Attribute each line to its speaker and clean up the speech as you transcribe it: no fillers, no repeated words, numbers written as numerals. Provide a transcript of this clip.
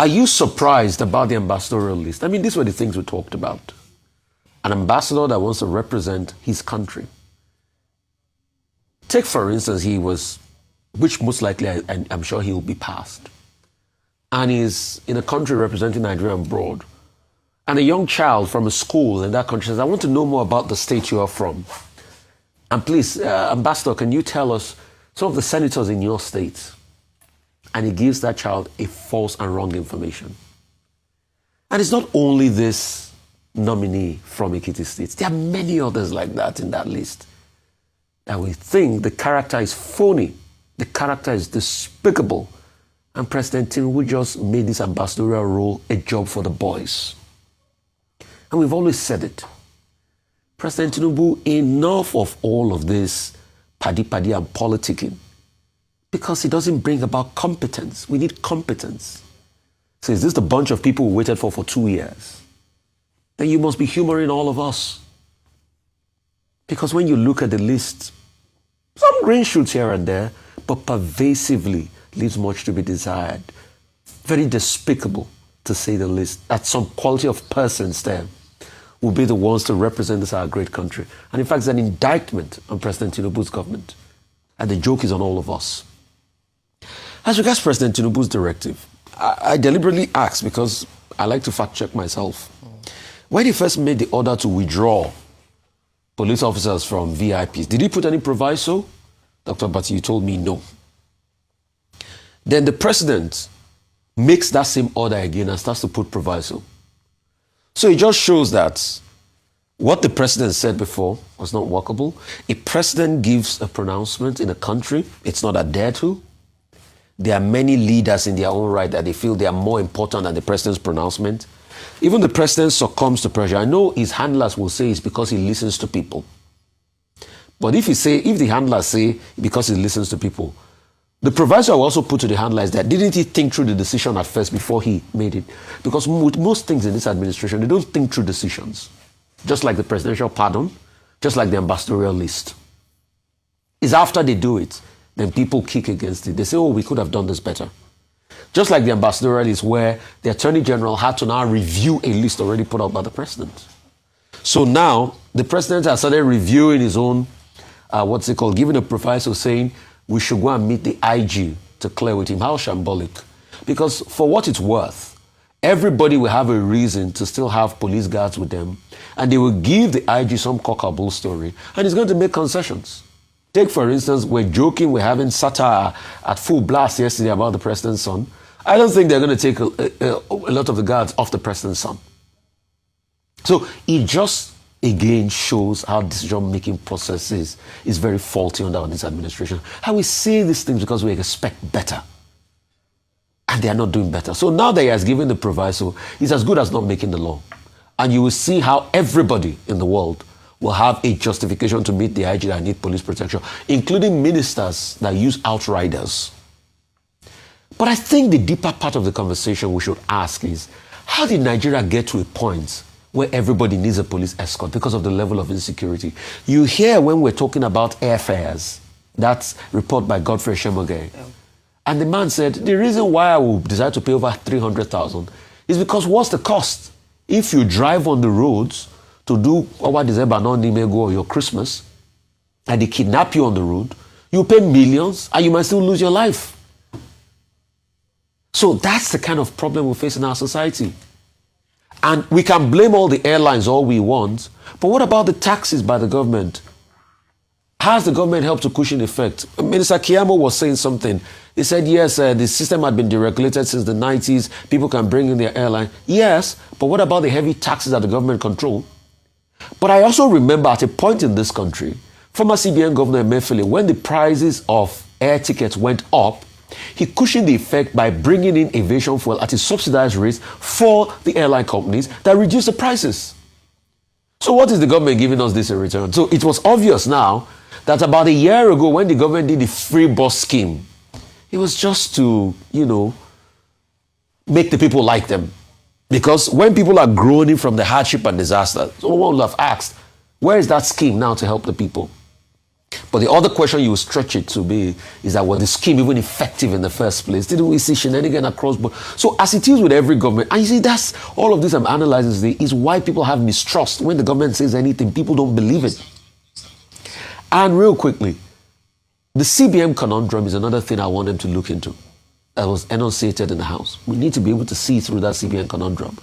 Speaker 1: Are you surprised about the ambassadorial list? I mean, these were the things we talked about. An ambassador that wants to represent his country. Take, for instance, he was, which most likely I'm sure he will be passed, and he's in a country representing Nigeria abroad. And a young child from a school in that country says, I want to know more about the state you are from. And please, Ambassador, can you tell us some of the senators in your state? And he gives that child a false and wrong information. And it's not only this nominee from Ekiti State. There are many others like that in that list. And we think the character is phony. The character is despicable. And President Tinubu just made this ambassadorial role a job for the boys. And we've always said it. President Tinubu, enough of all of this paddy-paddy and politicking, because it doesn't bring about competence. We need competence. So is this the bunch of people we waited for 2 years? Then you must be humoring all of us. Because when you look at the list, some green shoots here and there, but pervasively leaves much to be desired. Very despicable, to say the least, that some quality of persons there will be the ones to represent this our great country. And in fact, it's an indictment on President Tinubu's government. And the joke is on all of us. As regards President Tinubu's directive, I deliberately asked because I like to fact check myself. When he first made the order to withdraw police officers from VIPs, did he put any proviso? Dr. Bati, you told me no. Then the president makes that same order again and starts to put proviso. So it just shows that what the president said before was not workable. A president gives a pronouncement in a country, it's not adhered to. There are many leaders in their own right that they feel they are more important than the president's pronouncement. Even the president succumbs to pressure. I know his handlers will say it's because he listens to people. But if the handlers say because he listens to people, the proviso I will also put to the handler is that didn't he think through the decision at first before he made it? Because with most things in this administration, they don't think through decisions. Just like the presidential pardon, just like the ambassadorial list. It's after they do it, then people kick against it. They say, oh, we could have done this better. Just like the ambassadorial list where the Attorney General had to now review a list already put out by the president. So now, the president has started reviewing his own, giving a proviso saying, we should go and meet the IG to clear with him. How shambolic. Because for what it's worth, everybody will have a reason to still have police guards with them, and they will give the IG some cock-a-bull story, and he's going to make concessions. Take, for instance, we're joking, we're having satire at full blast yesterday about the president's son. I don't think they're going to take a lot of the guards off the president's son. So it just, again, shows how decision-making process is very faulty under this administration. How we say these things because we expect better. And they are not doing better. So now that he has given the proviso, it's as good as not making the law. And you will see how everybody in the world will have a justification to meet the IG that need police protection, including ministers that use outriders. But I think the deeper part of the conversation we should ask is, how did Nigeria get to a point where everybody needs a police escort because of the level of insecurity? You hear when we're talking about airfares, that's report by Godfrey Shemoge. Yeah. And the man said, the reason why I will decide to pay over 300,000 is because what's the cost? If you drive on the roads to do or your Christmas, and they kidnap you on the road, you pay millions and you might still lose your life. So that's the kind of problem we face in our society. And we can blame all the airlines all we want, but what about the taxes by the government? Has the government helped to cushion effect? Minister Kiyamo was saying something. He said, yes, the system had been deregulated since the 90s. People can bring in their airline. Yes, but what about the heavy taxes that the government control? But I also remember at a point in this country, former CBN Governor Emefiele, when the prices of air tickets went up, he cushioned the effect by bringing in aviation fuel at a subsidized rate for the airline companies that reduced the prices. So what is the government giving us this in return? So it was obvious now that about a year ago when the government did the free bus scheme, it was just to, make the people like them. Because when people are groaning from the hardship and disaster, someone will have asked, where is that scheme now to help the people? But the other question you stretch it to be is that was the scheme even effective in the first place? Didn't we see shenanigans across board? So as it is with every government, and you see that's all of this I'm analyzing today is why people have mistrust. When the government says anything, people don't believe it. And real quickly, the CBN conundrum is another thing I want them to look into that was enunciated in the House. We need to be able to see through that CBN conundrum.